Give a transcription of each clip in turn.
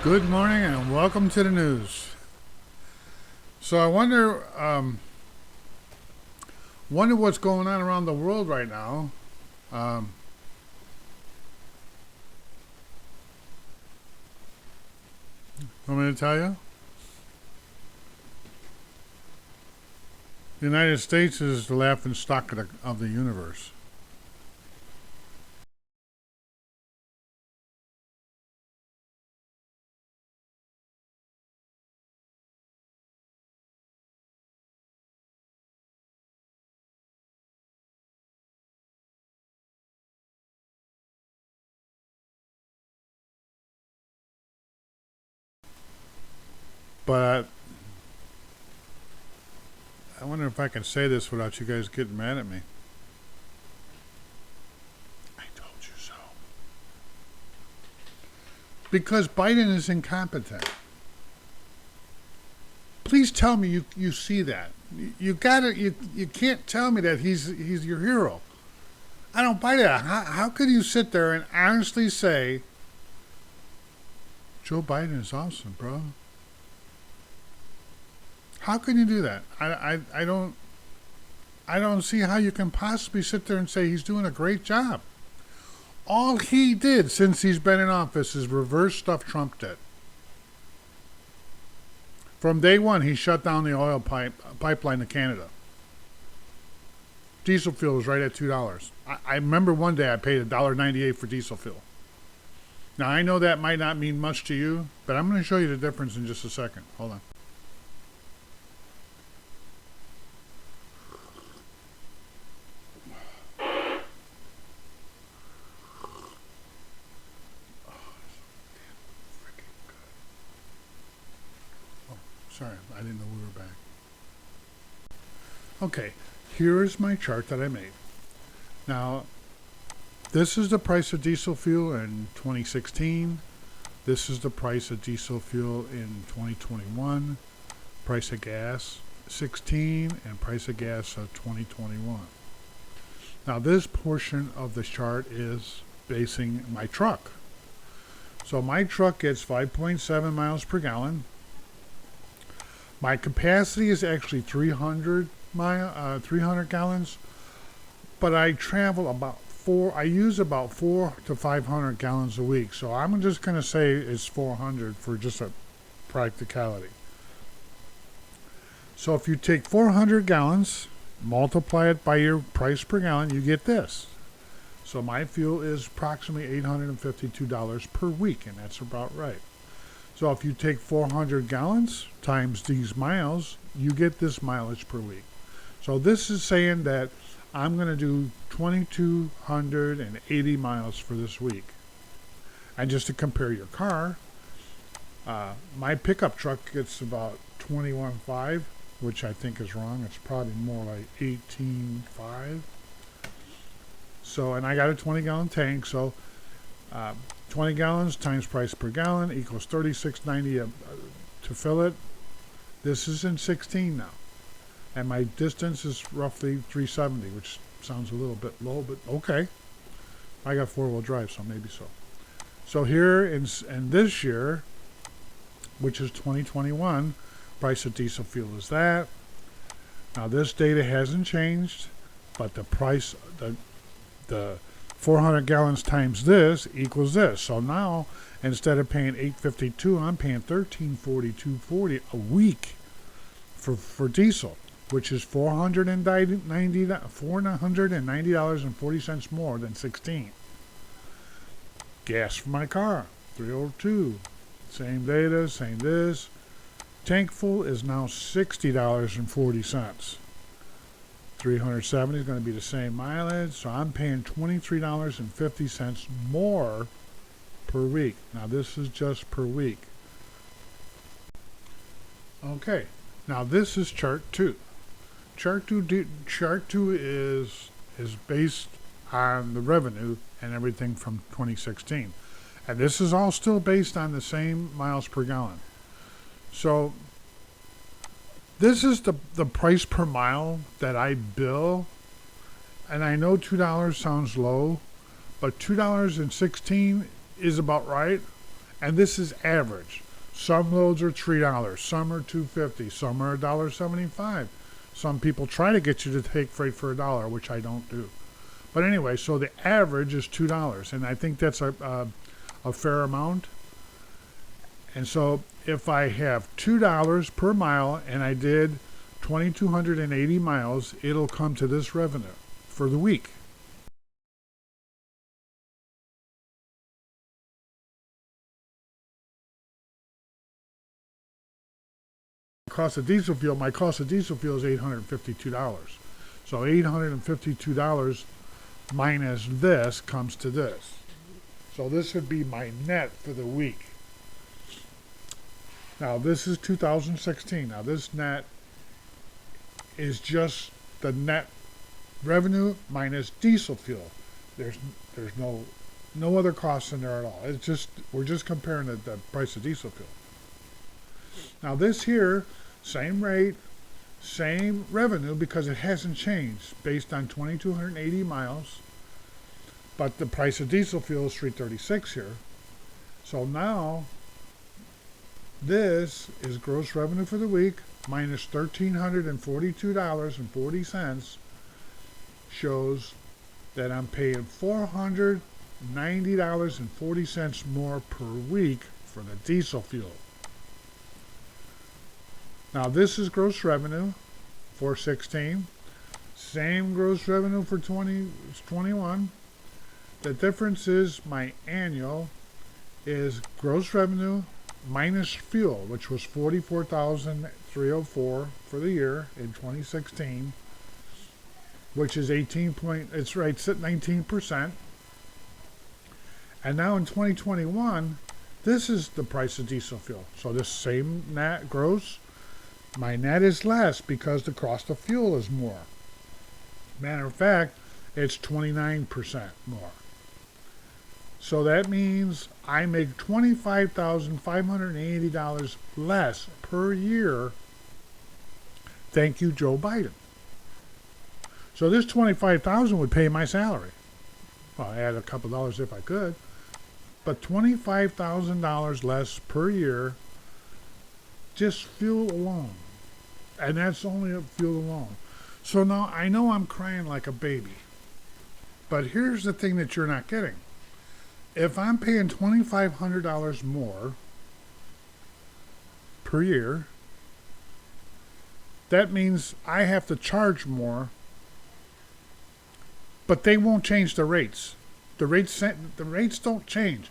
Good morning and welcome to the news. So I wonder what's going on around the world right now. Um, Want me to tell you? The United States is the laughing stock of the universe. But I wonder if I can say this without you guys getting mad at me. I told you so. Because Biden is incompetent. Please tell me you see that. You can't tell me that he's your hero. I don't buy that. How could you sit there and honestly say Joe Biden is awesome, bro? How can you do that? I don't see how you can possibly sit there and say he's doing a great job. All he did since he's been in office is reverse stuff Trump did. From day one, he shut down the oil pipeline to Canada. Diesel fuel was right at $2. I remember one day I paid $1.98 for diesel fuel. Now I know that might not mean much to you, but I'm going to show you the difference in just a second. Hold on. Sorry, I didn't know we were back. Okay, here's my chart that I made. Now, this is the price of diesel fuel in 2016. This is the price of diesel fuel in 2021. Price of gas 16 and price of gas of 2021. Now, this portion of the chart is basing my truck. So my truck gets 5.7 miles per gallon. My capacity is actually 300 gallons, but I travel I use about 4 to 500 gallons a week. So I'm just going to say it's 400 for just a practicality. So if you take 400 gallons, multiply it by your price per gallon, you get this. So my fuel is approximately $852 per week, and that's about right. So if you take 400 gallons times these miles, you get this mileage per week. So this is saying that I'm going to do 2,280 miles for this week. And just to compare your car, my pickup truck gets about 21.5, which I think is wrong. It's probably more like 18.5. So, and I got a 20-gallon tank, so 20 gallons times price per gallon equals $36.90 to fill it. This is in 16 now. And my distance is roughly 370, which sounds a little bit low, but okay. I got four-wheel drive, so maybe so. So here in this year, which is 2021, price of diesel fuel is that. Now this data hasn't changed, but the price, the 400 gallons times this equals this. So now, instead of paying $8.52, I'm paying $13.42.40 a week for diesel, which is $490.40 more than 16. Gas for my car, 302. Same data, same this. Tank full is now $60.40. 370 is going to be the same mileage, so I'm paying $23.50 more per week. Now this is just per week. Okay, now this is chart 2. Chart 2 is based on the revenue and everything from 2016. And this is all still based on the same miles per gallon. So this is the price per mile that I bill. And I know $2 sounds low, but $2.16 is about right. And this is average. Some loads are $3, some are $2.50, some are $1.75. Some people try to get you to take freight for $1, which I don't do. But anyway, so the average is $2, and I think that's a fair amount. And so if I have $2 per mile and I did 2,280 miles, it'll come to this revenue for the week. My cost of diesel fuel is $852. So $852 minus this comes to this. So this would be my net for the week. Now this is 2016. Now this net is just the net revenue minus diesel fuel. There's no other costs in there at all. It's just we're just comparing the price of diesel fuel. Now this here, same rate, same revenue because it hasn't changed based on 2,280 miles. But the price of diesel fuel is $3.36 here. So now this is gross revenue for the week minus $1,342.40 shows that I'm paying $490.40 more per week for the diesel fuel. Now this is gross revenue for 16. Same gross revenue for 21. The difference is my annual is gross revenue minus fuel, which was $44,304 for the year in 2016, which is 19%. And now in 2021, this is the price of diesel fuel. So this same net gross, my net is less because the cost of fuel is more. Matter of fact, it's 29% more. So that means I make $25,580 less per year. Thank you, Joe Biden. So this $25,000 would pay my salary. Well, I add a couple dollars if I could. But $25,000 less per year, just fuel alone. And that's only fuel alone. So now I know I'm crying like a baby. But here's the thing that you're not getting. If I'm paying $2,500 more per year, that means I have to charge more, but they won't change the rates. The rates don't change.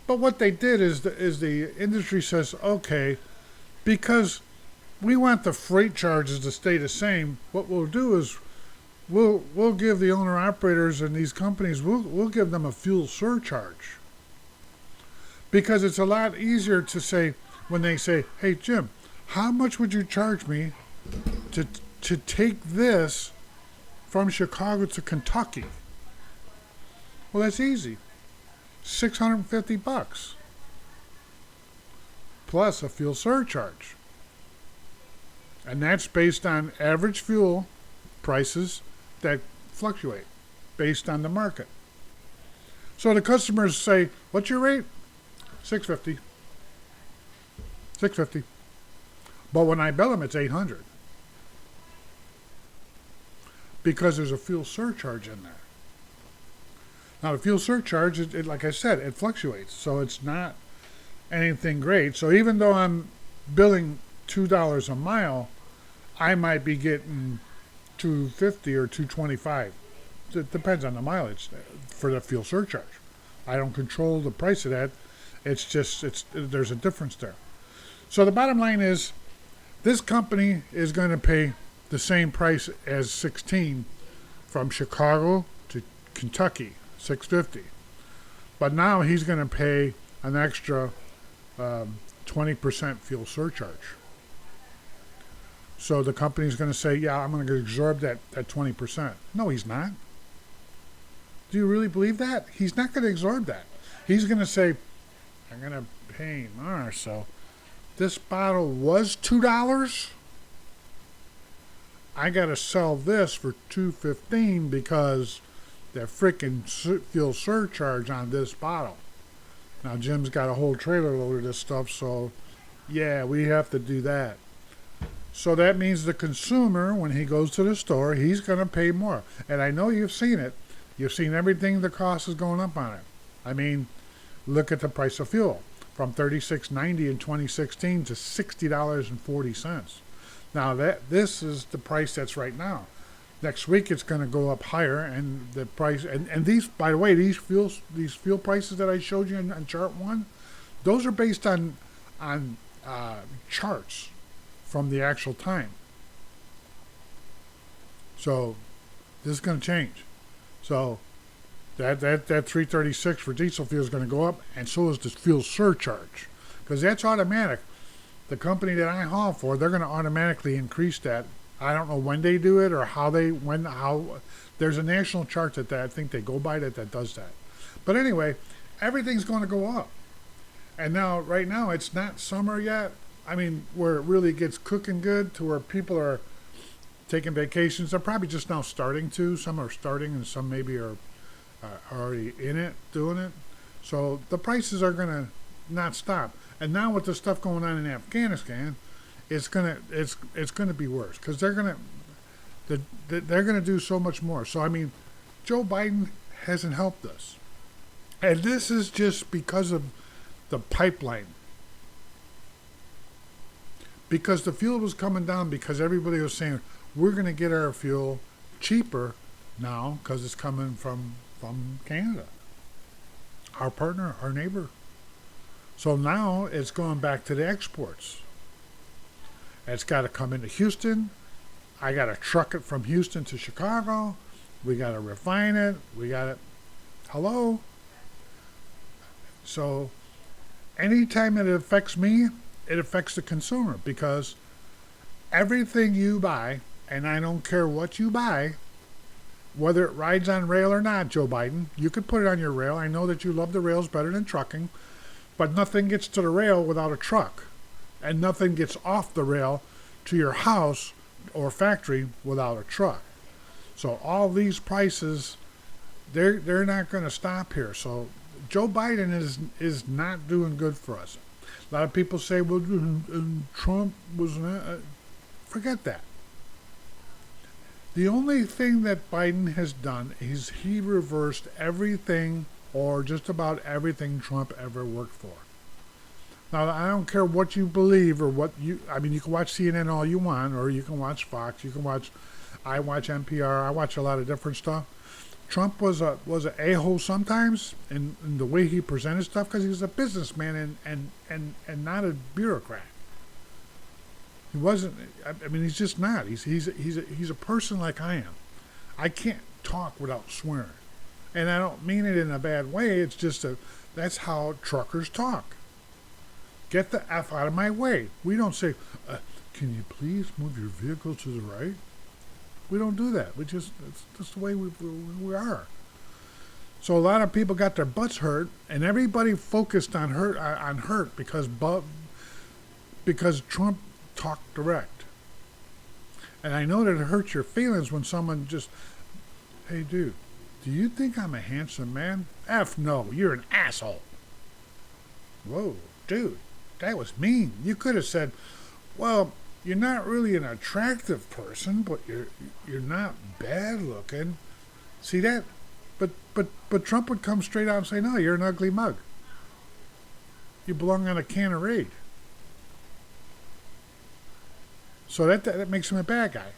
But what they did is the industry says, okay, because we want the freight charges to stay the same, what we'll do is we'll give the owner operators and these companies, we'll give them a fuel surcharge. Because it's a lot easier to say, when they say, hey Jim, how much would you charge me to take this from Chicago to Kentucky? Well, that's easy. $650 plus a fuel surcharge. And that's based on average fuel prices that fluctuate based on the market. So the customers say, what's your rate? $650. But when I bill them, it's $800. Because there's a fuel surcharge in there. Now, the fuel surcharge, it, like I said, it fluctuates. So it's not anything great. So even though I'm billing $2 a mile, I might be getting $2.50 or $2.25. It depends on the mileage for the fuel surcharge. I don't control the price of that. It's just, there's a difference there. So the bottom line is, this company is going to pay the same price as 16 from Chicago to Kentucky, $650. But now he's going to pay an extra 20% fuel surcharge. So the company's going to say, yeah, I'm going to absorb that 20%. No, he's not. Do you really believe that? He's not going to absorb that. He's going to say, I'm going to pay more. So this bottle was $2. I got to sell this for $2.15 because the freaking fuel surcharge on this bottle. Now Jim's got a whole trailer load of this stuff, so yeah, we have to do that. So that means the consumer, when he goes to the store, he's going to pay more. And I know you've seen it. You've seen everything the cost is going up on it. I mean, look at the price of fuel from $36.90 in 2016 to $60.40. Now this is the price that's right now. Next week it's going to go up higher, and the price and these, by the way, these fuel prices that I showed you on chart one, those are based on charts from the actual time. So this is going to change. So that 336 for diesel fuel is going to go up, and so is the fuel surcharge, because that's automatic. The company that I haul for, they're going to automatically increase that. I don't know when they do it or how. There's a national chart that I think they go by that does that. But anyway, everything's going to go up. And now, right now, it's not summer yet. I mean, where it really gets cooking good to where people are taking vacations. They're probably just now starting to. Some are starting and some maybe are already in it, doing it. So the prices are going to not stop. And now with the stuff going on in Afghanistan, it's gonna be worse, because they're gonna do so much more. So I mean, Joe Biden hasn't helped us, and this is just because of the pipeline. Because the fuel was coming down, because everybody was saying we're gonna get our fuel cheaper now because it's coming from Canada, our partner, our neighbor. So now it's going back to the exports. It's got to come into Houston. I got to truck it from Houston to Chicago. We got to refine it. We got to... Hello? So anytime it affects me, it affects the consumer, because everything you buy, and I don't care what you buy, whether it rides on rail or not, Joe Biden, you could put it on your rail. I know that you love the rails better than trucking, but nothing gets to the rail without a truck. And nothing gets off the rail to your house or factory without a truck. So all these prices, they're not going to stop here. So Joe Biden is not doing good for us. A lot of people say, well, Trump was not... Forget that. The only thing that Biden has done is he reversed everything, or just about everything, Trump ever worked for. Now, I don't care what you believe or you can watch CNN all you want, or you can watch Fox, I watch NPR, I watch a lot of different stuff. Trump was a a-hole sometimes in the way he presented stuff, because he was a businessman and not a bureaucrat. He wasn't, I mean, he's just not. He's a person like I am. I can't talk without swearing. And I don't mean it in a bad way, it's just that's how truckers talk. Get the F out of my way. We don't say, can you please move your vehicle to the right? We don't do that. That's the way we are. So a lot of people got their butts hurt, and everybody focused on hurt because Trump talked direct. And I know that it hurts your feelings when someone just, hey dude, do you think I'm a handsome man? F no, you're an asshole. Whoa, dude. That was mean. You could have said, well, you're not really an attractive person, but you're not bad looking. See that? But Trump would come straight out and say, no, you're an ugly mug. You belong on a can of Raid. So that makes him a bad guy.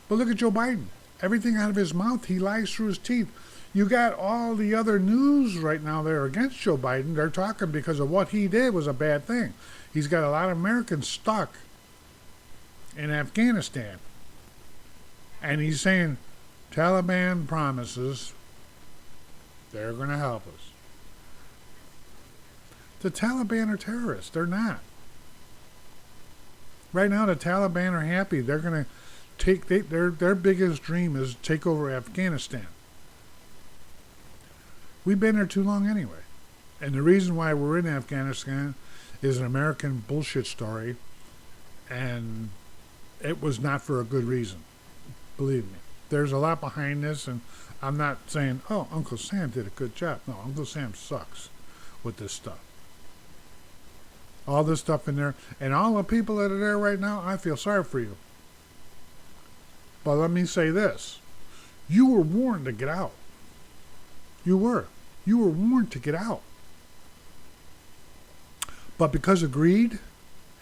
But look at Joe Biden. Everything out of his mouth, he lies through his teeth. You got all the other news right now that are against Joe Biden. They're talking because of what he did was a bad thing. He's got a lot of Americans stuck in Afghanistan. And he's saying, Taliban promises they're going to help us. The Taliban are terrorists. They're not. Right now, the Taliban are happy. They're going to their biggest dream is to take over Afghanistan. We've been there too long anyway. And the reason why we're in Afghanistan is an American bullshit story, and it was not for a good reason. Believe me. there's a lot behind this, and I'm not saying, oh, Uncle Sam did a good job. No, Uncle Sam sucks with this stuff. All this stuff in there, and all the people that are there right now, I feel sorry for you. But let me say this. You were warned to get out. You were. You were warned to get out. But because of greed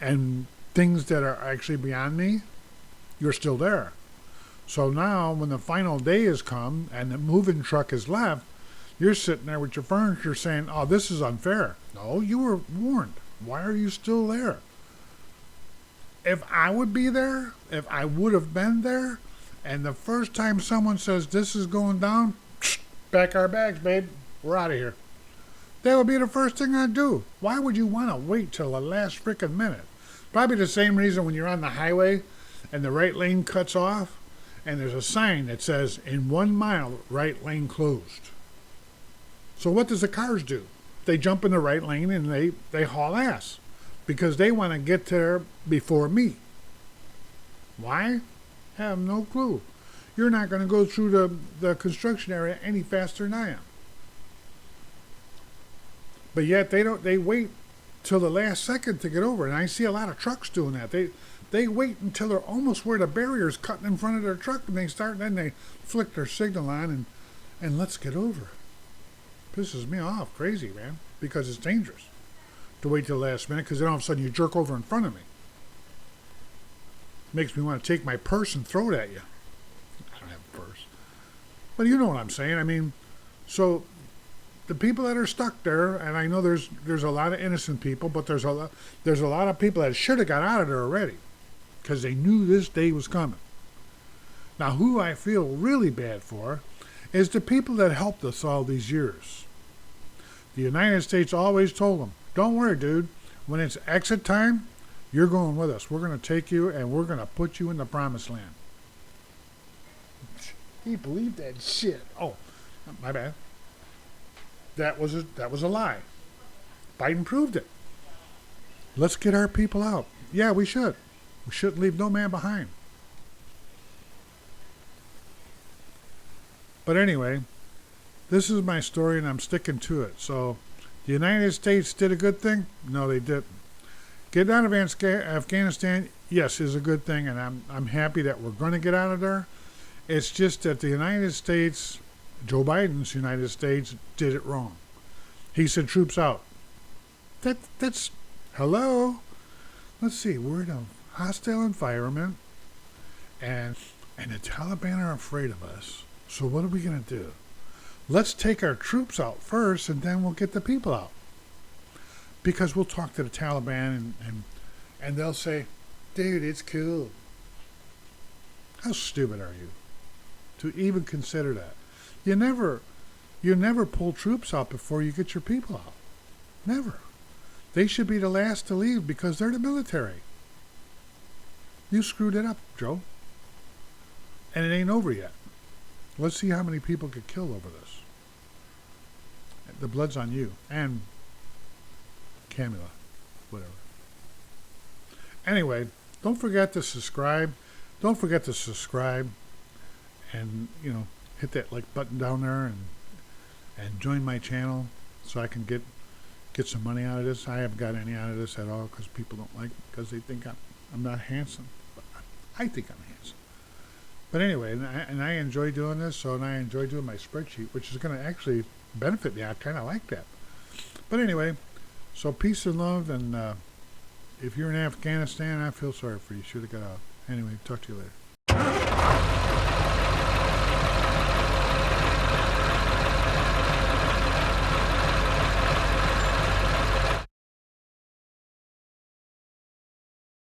and things that are actually beyond me, you're still there. So now when the final day has come and the moving truck is left, you're sitting there with your furniture saying, oh, this is unfair. No, you were warned. Why are you still there? If I would be there, if I would have been there, and the first time someone says this is going down, pack our bags, babe. We're out of here. That would be the first thing I'd do. Why would you want to wait till the last freaking minute? Probably the same reason when you're on the highway and the right lane cuts off and there's a sign that says, in 1 mile, right lane closed. So what does the cars do? They jump in the right lane and they haul ass because they want to get there before me. Why? Have no clue. You're not going to go through the construction area any faster than I am. But yet they wait till the last second to get over. And I see a lot of trucks doing that. They wait until they're almost where the barrier's cutting in front of their truck and they start, then they flick their signal on and let's get over. Pisses me off crazy, man, because it's dangerous to wait till the last minute because then all of a sudden you jerk over in front of me. Makes me want to take my purse and throw it at you. I don't have a purse. But you know what I'm saying. I mean, so the people that are stuck there, and I know there's a lot of innocent people, but there's a lot of people that should have got out of there already because they knew this day was coming. Now, who I feel really bad for is the people that helped us all these years. The United States always told them, don't worry, dude. When it's exit time, you're going with us. We're going to take you and we're going to put you in the promised land. He believed that shit. Oh, my bad. That was a lie. Biden proved it. Let's get our people out. Yeah, we should. We shouldn't leave no man behind. But anyway, this is my story and I'm sticking to it. So, the United States did a good thing? No, they didn't. Getting out of Afghanistan, yes, is a good thing, and I'm happy that we're going to get out of there. It's just that the United States, Joe Biden's United States, did it wrong. He said troops out. That's hello. Let's see, word of hostile environment, and the Taliban are afraid of us. So what are we going to do? Let's take our troops out first, and then we'll get the people out. Because we'll talk to the Taliban, and they'll say, dude, it's cool. How stupid are you to even consider that? You never pull troops out before you get your people out. Never. They should be the last to leave because they're the military. You screwed it up, Joe. And it ain't over yet. Let's see how many people get killed over this. The blood's on you. And Camila. Whatever. Anyway, don't forget to subscribe. Don't forget to subscribe. And, hit that like button down there and join my channel so I can get some money out of this. I haven't got any out of this at all because people don't like me because they think I'm not handsome. But I think I'm handsome. But anyway, and I enjoy doing this, and I enjoy doing my spreadsheet, which is going to actually benefit me. I kind of like that. But anyway, so peace and love, and if you're in Afghanistan, I feel sorry for you. You should have got out. Anyway, talk to you later.